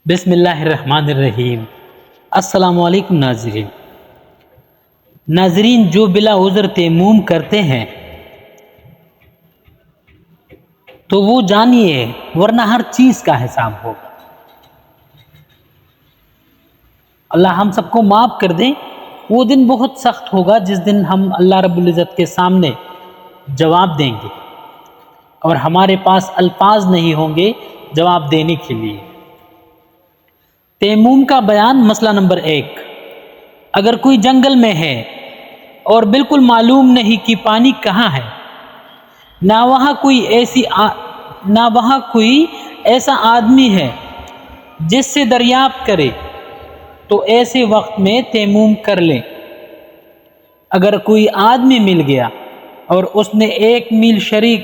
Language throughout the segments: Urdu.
بسم اللہ الرحمن الرحیم۔ السلام علیکم ناظرین، جو بلا عذر تیمم کرتے ہیں تو وہ جانیے ورنہ ہر چیز کا حساب ہوگا۔ اللہ ہم سب کو معاف کر دیں۔ وہ دن بہت سخت ہوگا جس دن ہم اللہ رب العزت کے سامنے جواب دیں گے اور ہمارے پاس الفاظ نہیں ہوں گے جواب دینے کے لیے۔ تیمم کا بیان۔ مسئلہ نمبر 1، اگر کوئی جنگل میں ہے اور بالکل معلوم نہیں کہ پانی کہاں ہے، نہ وہاں کوئی ایسا آدمی ہے جس سے دریافت کرے، تو ایسے وقت میں تیمم کر لیں۔ اگر کوئی آدمی مل گیا اور اس نے 1 میل شریک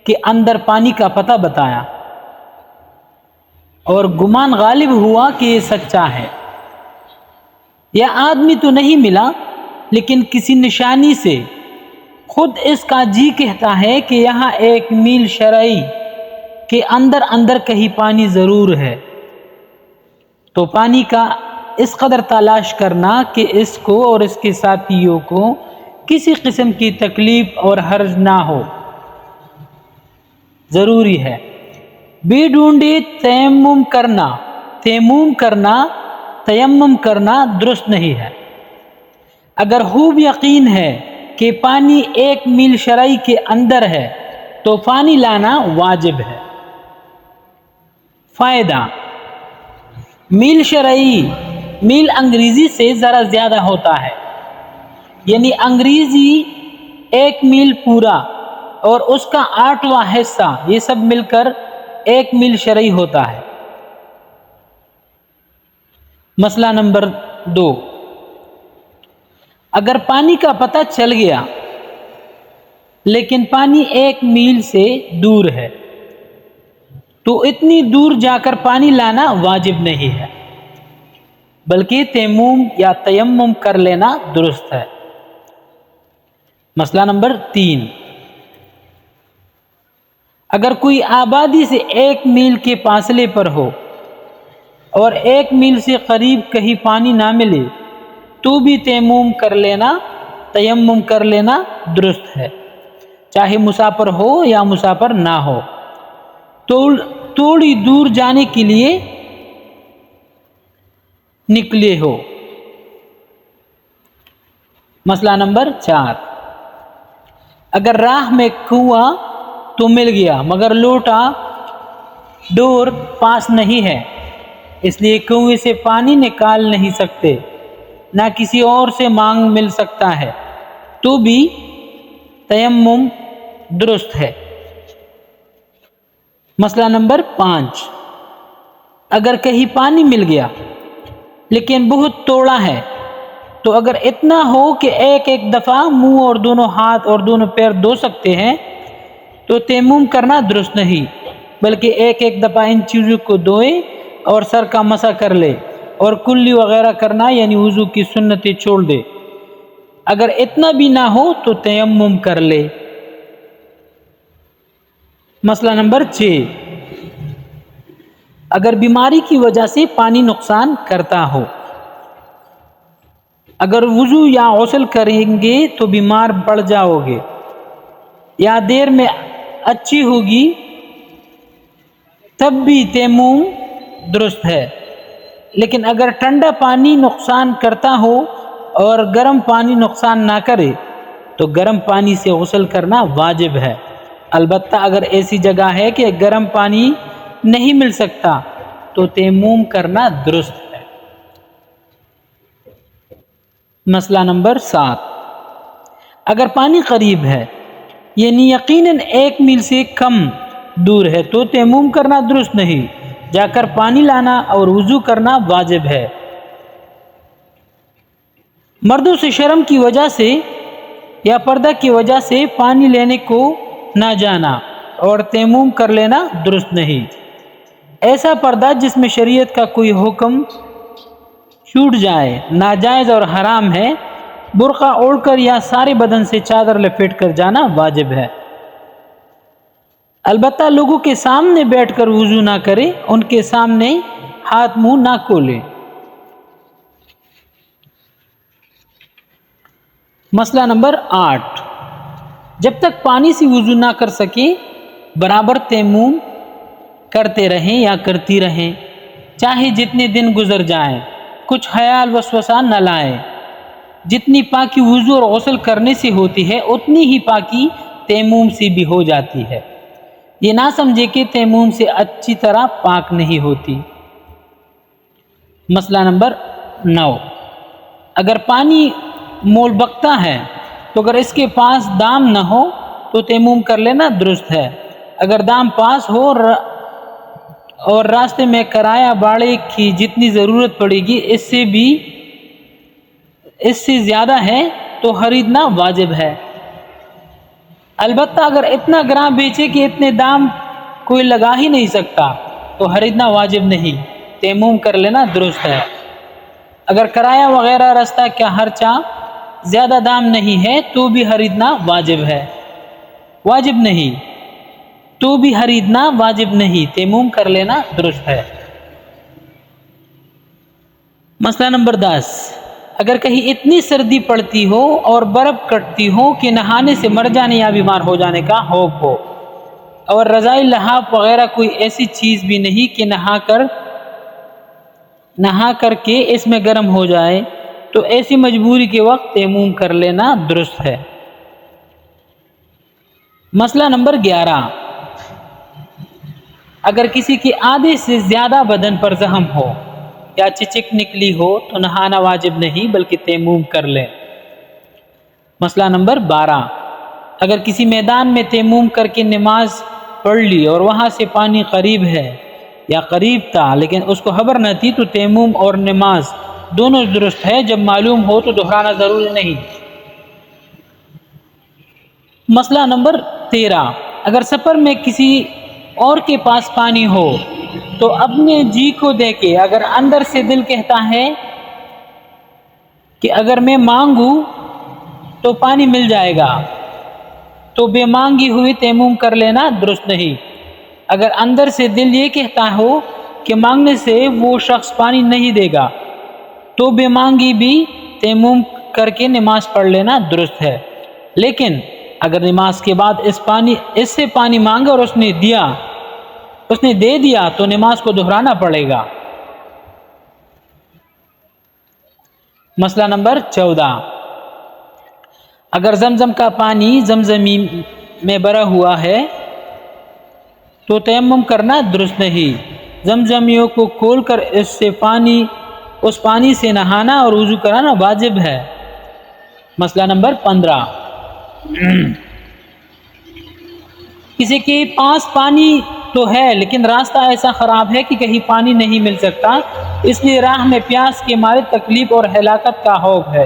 کے اندر پانی کا پتہ بتایا اور گمان غالب ہوا کہ یہ سچا ہے، یا آدمی تو نہیں ملا لیکن کسی نشانی سے خود اس کا جی کہتا ہے کہ یہاں 1 میل شرعی کے اندر کہیں پانی ضرور ہے، تو پانی کا اس قدر تلاش کرنا کہ اس کو اور اس کے ساتھیوں کو کسی قسم کی تکلیف اور حرج نہ ہو ضروری ہے۔ بے ڈھونڈے تیمم کرنا درست نہیں ہے۔ اگر خوب یقین ہے کہ پانی 1 میل شرعی کے اندر ہے تو پانی لانا واجب ہے۔ فائدہ: میل شرعی میل انگریزی سے ذرا زیادہ ہوتا ہے، یعنی انگریزی 1 میل پورا اور اس کا 8واں حصہ، یہ سب مل کر 1 میل شرعی ہوتا ہے۔ مسئلہ نمبر 2، اگر پانی کا پتہ چل گیا لیکن پانی 1 میل سے دور ہے تو اتنی دور جا کر پانی لانا واجب نہیں ہے، بلکہ تیمم کر لینا درست ہے۔ مسئلہ نمبر 3، اگر کوئی آبادی سے 1 میل کے فاصلے پر ہو اور 1 میل سے قریب کہیں پانی نہ ملے تو بھی تیمم کر لینا درست ہے، چاہے مسافر ہو یا مسافر نہ ہو، تھوڑی دور جانے کے لیے نکلے ہو۔ مسئلہ نمبر 4، اگر راہ میں کنواں تو مل گیا مگر لوٹا ڈور پاس نہیں ہے، اس لیے کنویں سے پانی نکال نہیں سکتے، نہ کسی اور سے مانگ مل سکتا ہے، تو بھی تیمم درست ہے۔ مسئلہ نمبر 5، اگر کہیں پانی مل گیا لیکن بہت توڑا ہے، تو اگر اتنا ہو کہ ایک دفعہ منہ اور دونوں ہاتھ اور دونوں پیر دھو سکتے ہیں تو تیمم کرنا درست نہیں، بلکہ ایک دفعہ ان چیزوں کو دھوئے اور سر کا مسح کر لے اور کلی وغیرہ کرنا یعنی وضو کی سنتیں چھوڑ دے۔ اگر اتنا بھی نہ ہو تو تیمم کر لے۔ مسئلہ نمبر 6، اگر بیماری کی وجہ سے پانی نقصان کرتا ہو، اگر وضو یا غسل کریں گے تو بیمار پڑ جاؤ گے یا دیر میں اچھی ہوگی، تب بھی تیمم درست ہے، لیکن اگر ٹھنڈا پانی نقصان کرتا ہو اور گرم پانی نقصان نہ کرے تو گرم پانی سے غسل کرنا واجب ہے، البتہ اگر ایسی جگہ ہے کہ گرم پانی نہیں مل سکتا تو تیمم کرنا درست ہے۔ مسئلہ نمبر 7، اگر پانی قریب ہے یعنی یقیناً 1 میل سے کم دور ہے تو تیمم کرنا درست نہیں، جا کر پانی لانا اور وضو کرنا واجب ہے۔ مردوں سے شرم کی وجہ سے یا پردہ کی وجہ سے پانی لینے کو نہ جانا اور تیمم کر لینا درست نہیں۔ ایسا پردہ جس میں شریعت کا کوئی حکم چھوٹ جائے ناجائز اور حرام ہے، برقع اوڑھ کر یا سارے بدن سے چادر لپیٹ کر جانا واجب ہے، البتہ لوگوں کے سامنے بیٹھ کر وضو نہ کرے، ان کے سامنے ہاتھ منہ نہ کھولے۔ مسئلہ نمبر 8، جب تک پانی سے وضو نہ کر سکے برابر تیمم کرتے رہیں یا کرتی رہیں، چاہے جتنے دن گزر جائیں، کچھ خیال وسوسہ نہ لائیں۔ جتنی پاکی وضو اور غسل کرنے سے ہوتی ہے اتنی ہی پاکی تیمم سے بھی ہو جاتی ہے۔ یہ نہ سمجھے کہ تیمم سے اچھی طرح پاک نہیں ہوتی۔ مسئلہ نمبر 9، اگر پانی مول بکتا ہے تو اگر اس کے پاس دام نہ ہو تو تیمم کر لینا درست ہے۔ اگر دام پاس ہو اور راستے میں کرایہ باڑے کی جتنی ضرورت پڑے گی اس سے زیادہ ہے تو خریدنا واجب ہے۔ البتہ اگر اتنا گراں بیچے کہ اتنے دام کوئی لگا ہی نہیں سکتا تو خریدنا واجب نہیں، تیمم کر لینا درست ہے۔ اگر کرایہ وغیرہ راستہ کا خرچہ زیادہ دام نہیں ہے تو بھی خریدنا واجب ہے، واجب نہیں تو بھی خریدنا واجب نہیں، تیمم کر لینا درست ہے۔ مسئلہ نمبر 10، اگر کہیں اتنی سردی پڑتی ہو اور برف کٹتی ہو کہ نہانے سے مر جانے یا بیمار ہو جانے کا خوف ہو، اور رضائی لحاف وغیرہ کوئی ایسی چیز بھی نہیں کہ نہا کر کے اس میں گرم ہو جائے، تو ایسی مجبوری کے وقت تیمم کر لینا درست ہے۔ مسئلہ نمبر 11، اگر کسی کے آدھے سے زیادہ بدن پر زخم ہو یا چچک نکلی ہو تو نہانا واجب نہیں بلکہ تیمم کر لیں۔ مسئلہ نمبر 12، اگر کسی میدان میں تیمم کر کے نماز پڑھ لی اور وہاں سے پانی قریب ہے یا قریب تھا لیکن اس کو خبر نہ تھی تو تیمم اور نماز دونوں درست ہے، جب معلوم ہو تو دہرانا ضروری نہیں۔ مسئلہ نمبر 13، اگر سفر میں کسی اور کے پاس پانی ہو تو اپنے جی کو دیکھے، اگر اندر سے دل کہتا ہے کہ اگر میں مانگوں تو پانی مل جائے گا تو بے مانگی ہوئی تیمم کر لینا درست نہیں۔ اگر اندر سے دل یہ کہتا ہو کہ مانگنے سے وہ شخص پانی نہیں دے گا تو بے مانگی بھی تیمم کر کے نماز پڑھ لینا درست ہے، لیکن اگر نماز کے بعد اس سے پانی مانگا اور اس نے دے دیا تو نماز کو دہرانا پڑے گا۔ مسئلہ نمبر 14، اگر زمزم کا پانی زمزمی میں بھرا ہوا ہے تو تیمم کرنا درست نہیں، زمزمیوں کو کھول کر اس پانی سے نہانا اور وضو کرانا واجب ہے۔ مسئلہ نمبر 15، کسی کے پاس پانی تو ہے لیکن راستہ ایسا خراب ہے کہ کہیں پانی نہیں مل سکتا، اس لیے راہ میں پیاس کے مارے تکلیف اور ہلاکت کا خوف ہے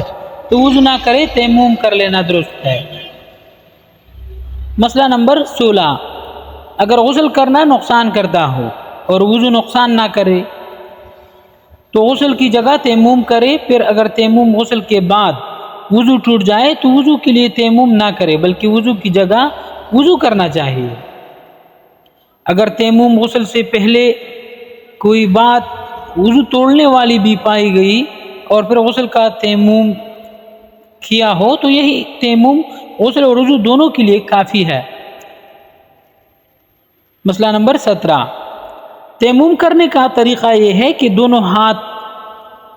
تو وضو نہ کرے، تیمم کر لینا درست ہے۔ مسئلہ نمبر 16، اگر غسل کرنا نقصان کرتا ہو اور وضو نقصان نہ کرے تو غسل کی جگہ تیمم کرے، پھر اگر تیمم غسل کے بعد وضو ٹوٹ جائے تو وضو کے لیے تیمم نہ کرے بلکہ وضو کی جگہ وضو کرنا چاہیے۔ اگر تیمم غسل سے پہلے کوئی بات وضو توڑنے والی بھی پائی گئی اور پھر غسل کا تیمم کیا ہو تو یہی تیمم غسل اور وضو دونوں کے لیے کافی ہے۔ مسئلہ نمبر 17، تیمم کرنے کا طریقہ یہ ہے کہ دونوں ہاتھ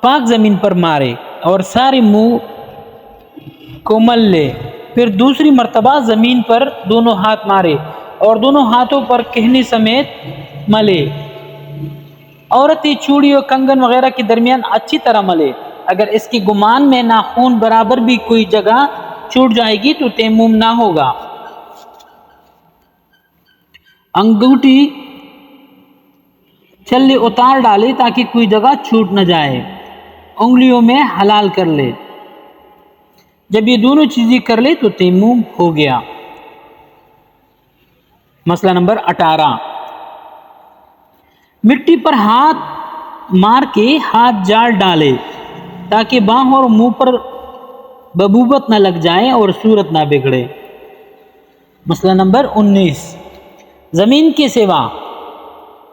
پاک زمین پر مارے اور سارے منہ کو مل لے، پھر دوسری مرتبہ زمین پر دونوں ہاتھ مارے اور دونوں ہاتھوں پر کہنی سمیت ملے۔ عورتیں چوڑی اور کنگن وغیرہ کے درمیان اچھی طرح ملے۔ اگر اس کے گمان میں ناخن برابر بھی کوئی جگہ چھوٹ جائے گی تو تیمم نہ ہوگا۔ انگوٹھی چھلے اتار ڈالے تاکہ کوئی جگہ چھوٹ نہ جائے، انگلیوں میں حلال کر لے۔ جب یہ دونوں چیزیں کر لے تو تیمم ہو گیا۔ مسئلہ نمبر 18، مٹی پر ہاتھ مار کے ہاتھ جاڑ ڈالے تاکہ باہوں اور منہ پر ببوبت نہ لگ جائے اور صورت نہ بگڑے۔ مسئلہ نمبر 19، زمین کے سوا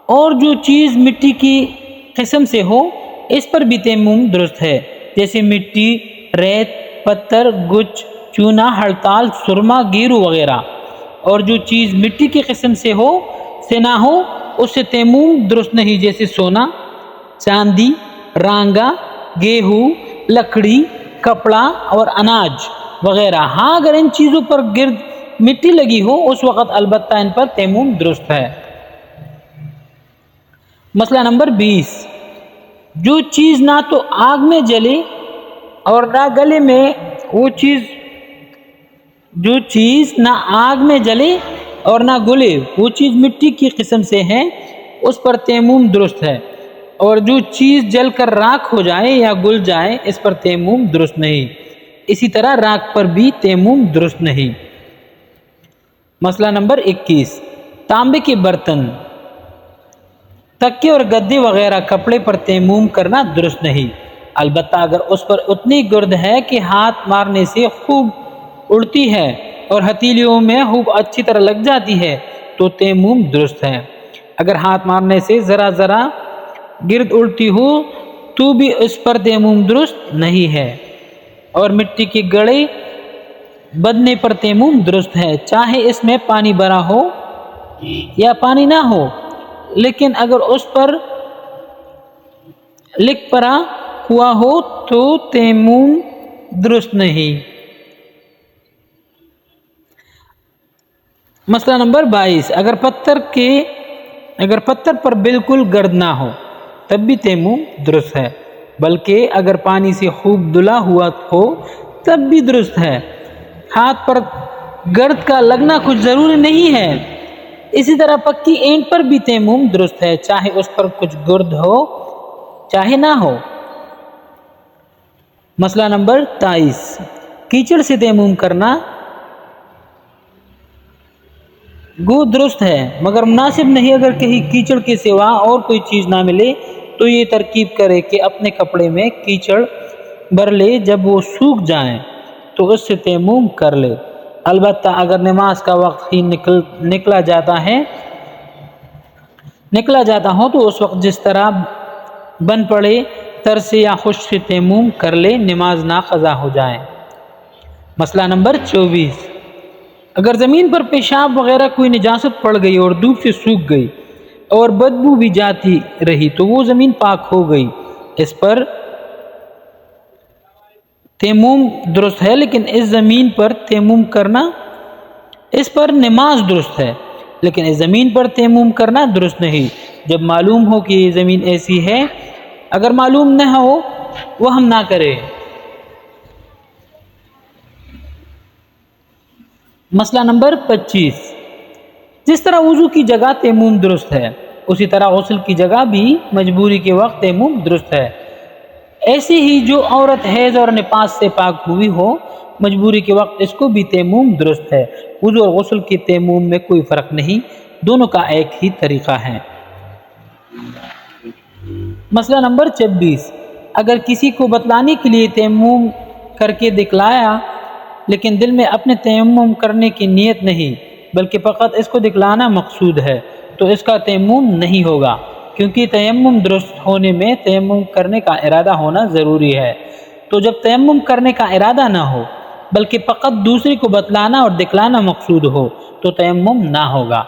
اور جو چیز مٹی کی قسم سے ہو اس پر بھی تیمم درست ہے، جیسے مٹی، ریت، پتھر، گچ، چونا، ہڑتال، سرما، گیرو وغیرہ۔ اور جو چیز مٹی کی قسم سے نہ ہو اس سے تیمم درست نہیں، جیسے سونا، چاندی، رانگا، گیہوں، لکڑی، کپڑا اور اناج وغیرہ۔ ہاں اگر ان چیزوں پر گرد مٹی لگی ہو اس وقت البتہ ان پر تیمم درست ہے۔ مسئلہ نمبر 20، جو چیز نہ تو آگ میں جلے اور نہ گلے میں جو چیز نہ آگ میں جلے اور نہ گلے وہ چیز مٹی کی قسم سے ہے، اس پر تیمم درست ہے، اور جو چیز جل کر راکھ ہو جائے یا گل جائے اس پر تیمم درست نہیں۔ اسی طرح راکھ پر بھی تیمم درست نہیں۔ مسئلہ نمبر 21، تانبے کے برتن، تکے اور گدے وغیرہ کپڑے پر تیمم کرنا درست نہیں، البتہ اگر اس پر اتنی گرد ہے کہ ہاتھ مارنے سے خوب اڑتی ہے اور ہتھیلیوں میں خوب اچھی طرح لگ جاتی ہے تو تیمم درست ہے۔ اگر ہاتھ مارنے سے ذرا گرد اڑتی ہو تو بھی اس پر تیمم درست نہیں ہے۔ اور مٹی کے گڑے بدنے پر تیمم درست ہے، چاہے اس میں پانی بھرا ہو یا پانی نہ ہو، لیکن اگر اس پر لک پڑا ہوا ہو تو تیمم درست نہیں۔ مسئلہ نمبر 22، اگر پتھر پر بالکل گرد نہ ہو تب بھی تیمم درست ہے، بلکہ اگر پانی سے خوب دھلا ہوا ہو تب بھی درست ہے۔ ہاتھ پر گرد کا لگنا کچھ ضروری نہیں ہے۔ اسی طرح پکی اینٹ پر بھی تیمم درست ہے، چاہے اس پر کچھ گرد ہو چاہے نہ ہو۔ مسئلہ نمبر 23، کیچڑ سے تیمم کرنا گو درست ہے مگر مناسب نہیں۔ اگر کہیں کیچڑ کے سوا اور کوئی چیز نہ ملے تو یہ ترکیب کرے کہ اپنے کپڑے میں کیچڑ بھر لے، جب وہ سوکھ جائیں تو اس سے تیمم کر لے۔ البتہ اگر نماز کا وقت ہی نکلا جاتا ہو تو اس وقت جس طرح بن پڑے تر سے یا خشک سے تیمم کر لے، نماز ناقضا ہو جائے۔ مسئلہ نمبر 24، اگر زمین پر پیشاب وغیرہ کوئی نجاست پڑ گئی اور دھوپ سے سوکھ گئی اور بدبو بھی جاتی رہی تو وہ زمین پاک ہو گئی، اس پر تیمم درست ہے، لیکن اس پر نماز درست ہے، لیکن اس زمین پر تیمم کرنا درست نہیں جب معلوم ہو کہ یہ زمین ایسی ہے۔ اگر معلوم نہ ہو وہ ہم نہ کریں۔ مسئلہ نمبر 25، جس طرح وضو کی جگہ تیمم درست ہے اسی طرح غسل کی جگہ بھی مجبوری کے وقت تیمم درست ہے۔ ایسے ہی جو عورت حیض اور نفاس سے پاک ہوئی ہو مجبوری کے وقت اس کو بھی تیمم درست ہے۔ وضو اور غسل کے تیمم میں کوئی فرق نہیں، دونوں کا ایک ہی طریقہ ہے۔ مسئلہ نمبر 26، اگر کسی کو بتلانے کے لیے تیمم کر کے دکھلایا لیکن دل میں اپنے تیمم کرنے کی نیت نہیں بلکہ فقط اس کو دکھلانا مقصود ہے تو اس کا تیمم نہیں ہوگا، کیونکہ تیمم درست ہونے میں تیمم کرنے کا ارادہ ہونا ضروری ہے۔ تو جب تیمم کرنے کا ارادہ نہ ہو بلکہ فقط دوسرے کو بتلانا اور دکھلانا مقصود ہو تو تیمم نہ ہوگا۔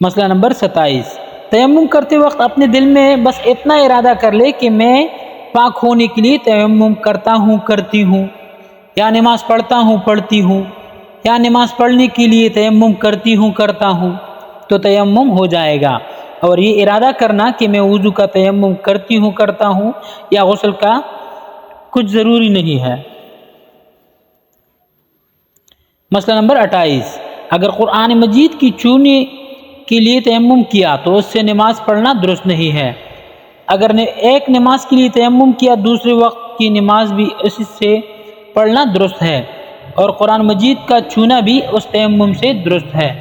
مسئلہ نمبر 27، تیمم کرتے وقت اپنے دل میں بس اتنا ارادہ کر لے کہ میں پاک ہونے کے لیے تیمم کرتا ہوں کرتی ہوں، یا نماز پڑھتا ہوں پڑھتی ہوں، یا نماز پڑھنے کے لیے تیمم کرتی ہوں کرتا ہوں تو تیمم ہو جائے گا۔ اور یہ ارادہ کرنا کہ میں وضو کا تیمم کرتی ہوں کرتا ہوں یا غسل کا کچھ ضروری نہیں ہے۔ مسئلہ نمبر 28، اگر قرآن مجید کی چونے کے لیے تیمم کیا تو اس سے نماز پڑھنا درست نہیں ہے۔ اگر ایک نماز کے لیے تیمم کیا دوسرے وقت کی نماز بھی اس سے پڑھنا درست ہے، اور قرآن مجید کا چونا بھی اس تیمم سے درست ہے۔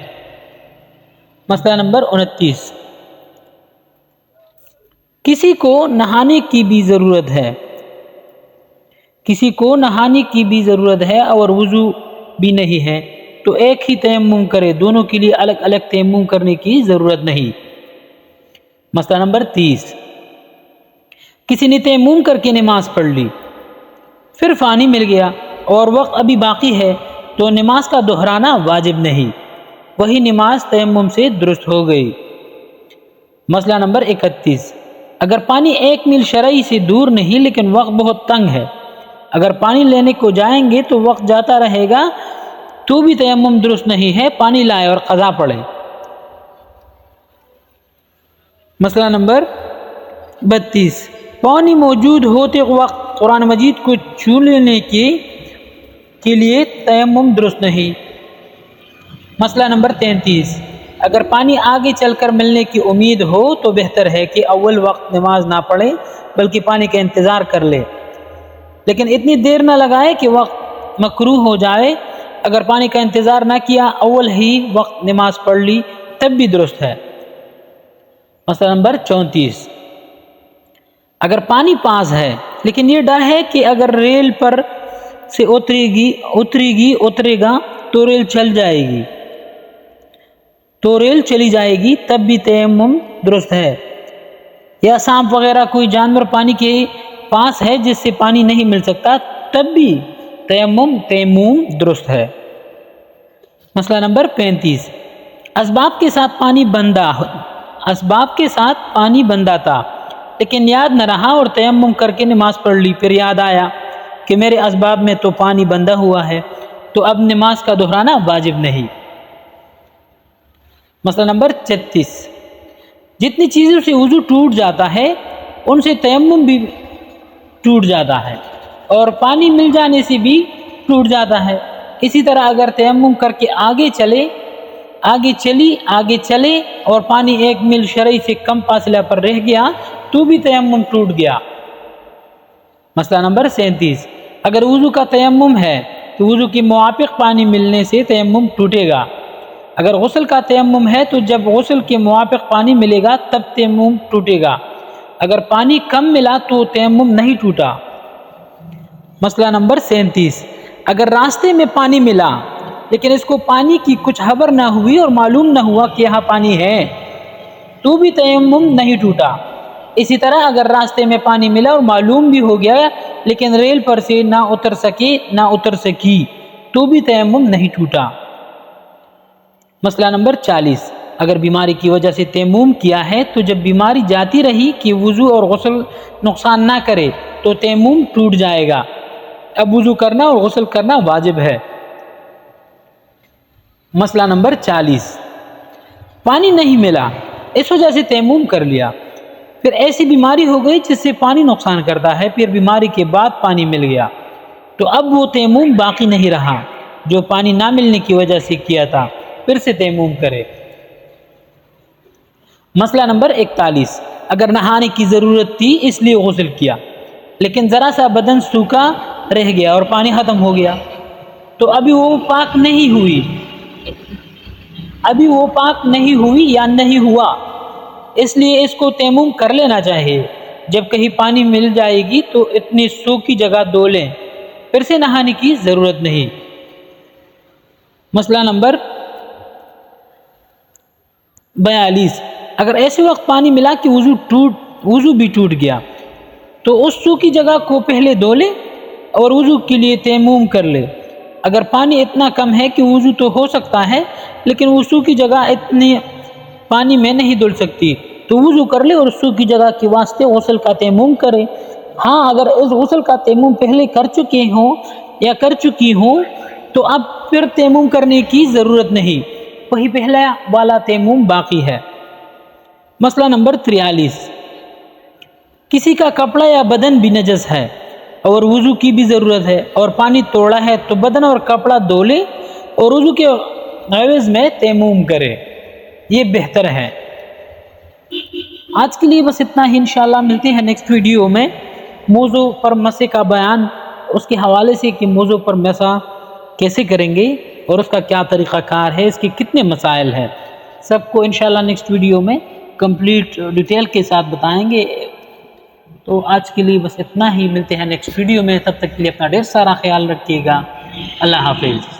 مسئلہ نمبر 29، کسی کو نہانے کی بھی ضرورت ہے اور وضو بھی نہیں ہے تو ایک ہی تیمم کرے، دونوں کے لیے الگ الگ تیمم کرنے کی ضرورت نہیں۔ مسئلہ نمبر 30، کسی نے تیمم کر کے نماز پڑھ لی، پھر پانی مل گیا اور وقت ابھی باقی ہے تو نماز کا دہرانا واجب نہیں، وہی نماز تیمم سے درست ہو گئی۔ مسئلہ نمبر 31، اگر پانی 1 میل شرعی سے دور نہیں لیکن وقت بہت تنگ ہے، اگر پانی لینے کو جائیں گے تو وقت جاتا رہے گا تو بھی تیمم درست نہیں ہے، پانی لائے اور قضا پڑھے۔ مسئلہ نمبر 32، پانی موجود ہوتے وقت قرآن مجید کو چھو لینے کے لیے تیمم درست نہیں۔ مسئلہ نمبر 33، اگر پانی آگے چل کر ملنے کی امید ہو تو بہتر ہے کہ اول وقت نماز نہ پڑھے بلکہ پانی کا انتظار کر لے، لیکن اتنی دیر نہ لگائے کہ وقت مکروہ ہو جائے۔ اگر پانی کا انتظار نہ کیا، اول ہی وقت نماز پڑھ لی تب بھی درست ہے۔ مسئلہ نمبر 34، اگر پانی پاس ہے لیکن یہ ڈر ہے کہ اگر ریل پر سے اترے گا تو ریل چلی جائے گی تب بھی تیمم درست ہے، یا سانپ وغیرہ کوئی جانور پانی کے پاس ہے جس سے پانی نہیں مل سکتا تب بھی تیمم درست ہے۔ مسئلہ نمبر 35، اسباب کے ساتھ پانی بندہ تھا لیکن یاد نہ رہا اور تیمم کر کے نماز پڑھ لی، پھر یاد آیا کہ میرے اسباب میں تو پانی بندہ ہوا ہے تو اب نماز کا دہرانا واجب نہیں۔ مسئلہ نمبر 36، جتنی چیزوں سے وضو ٹوٹ جاتا ہے ان سے تیمم بھی ٹوٹ جاتا ہے اور پانی مل جانے سے بھی ٹوٹ جاتا ہے۔ اسی طرح اگر تیمم کر کے آگے چلے اور پانی 1 میل شرعی سے کم فاصلہ پر رہ گیا تو بھی تیمم ٹوٹ گیا۔ مسئلہ نمبر 37، اگر وضو کا تیمم ہے تو وضو کے موافق پانی ملنے سے تیمم ٹوٹے گا، اگر غسل کا تیمم ہے تو جب غسل کے موافق پانی ملے گا تب تیمم ٹوٹے گا، اگر پانی کم ملا تو تیمم نہیں ٹوٹا۔ مسئلہ نمبر 37، اگر راستے میں پانی ملا لیکن اس کو پانی کی کچھ خبر نہ ہوئی اور معلوم نہ ہوا کہ یہاں پانی ہے تو بھی تیمم نہیں ٹوٹا۔ اسی طرح اگر راستے میں پانی ملا اور معلوم بھی ہو گیا لیکن ریل پر سے نہ اتر سکی تو بھی تیمم نہیں ٹوٹا۔ مسئلہ نمبر 40، اگر بیماری کی وجہ سے تیمم کیا ہے تو جب بیماری جاتی رہی کہ وضو اور غسل نقصان نہ کرے تو تیمم ٹوٹ جائے گا، اب وضو کرنا اور غسل کرنا واجب ہے۔ مسئلہ نمبر 40، پانی نہیں ملا اس وجہ سے تیمم کر لیا، پھر ایسی بیماری ہو گئی جس سے پانی نقصان کرتا ہے، پھر بیماری کے بعد پانی مل گیا تو اب وہ تیمم باقی نہیں رہا جو پانی نہ ملنے کی وجہ سے کیا تھا، پھر سے تیمم کرے۔ مسئلہ نمبر 41، اگر نہانے کی ضرورت تھی اس لیے غسل کیا لیکن ذرا سا بدن سوکھا رہ گیا اور پانی ختم ہو گیا تو ابھی وہ پاک نہیں ہوئی یا نہیں ہوا، اس لیے اس کو تیمم کر لینا چاہیے۔ جب کہیں پانی مل جائے گی تو اتنی سوکھی جگہ دھو لیں، پھر سے نہانے کی ضرورت نہیں۔ مسئلہ نمبر 42، اگر ایسے وقت پانی ملا کہ وضو بھی ٹوٹ گیا تو اس سوکھی جگہ کو پہلے دھو لے اور وضو کے لیے تیمم کر لے۔ اگر پانی اتنا کم ہے کہ وضو تو ہو سکتا ہے لیکن وہ سوکھی جگہ اتنی پانی میں نہیں دھل سکتی تو وضو کر لے اور سوکھی جگہ کے واسطے غسل کا تیمم کرے۔ ہاں، اگر اس غسل کا تیمم پہلے کر چکی ہوں تو اب پھر تیمم کرنے کی ضرورت نہیں، وہی پہلا والا تیمم باقی ہے۔ مسئلہ نمبر 43، کسی کا کپڑا یا بدن بھی نجس ہے اور وضو کی بھی ضرورت ہے اور پانی توڑا ہے تو بدن اور کپڑا دھو لے اور وضو کے عوض میں تیمم کرے، یہ بہتر ہے۔ آج کے لیے بس اتنا ہی، انشاءاللہ ملتے ہیں نیکسٹ ویڈیو میں موضوع پر مسح کا بیان، اس کے حوالے سے کہ موضوع پر مسح کیسے کریں گے اور اس کا کیا طریقہ کار ہے، اس کے کتنے مسائل ہیں، سب کو انشاءاللہ نیکسٹ ویڈیو میں کمپلیٹ ڈیٹیل کے ساتھ بتائیں گے۔ تو آج کے لیے بس اتنا ہی، ملتے ہیں نیکسٹ ویڈیو میں، تب تک کے لیے اپنا ڈھیر سارا خیال رکھیے گا۔ اللہ حافظ۔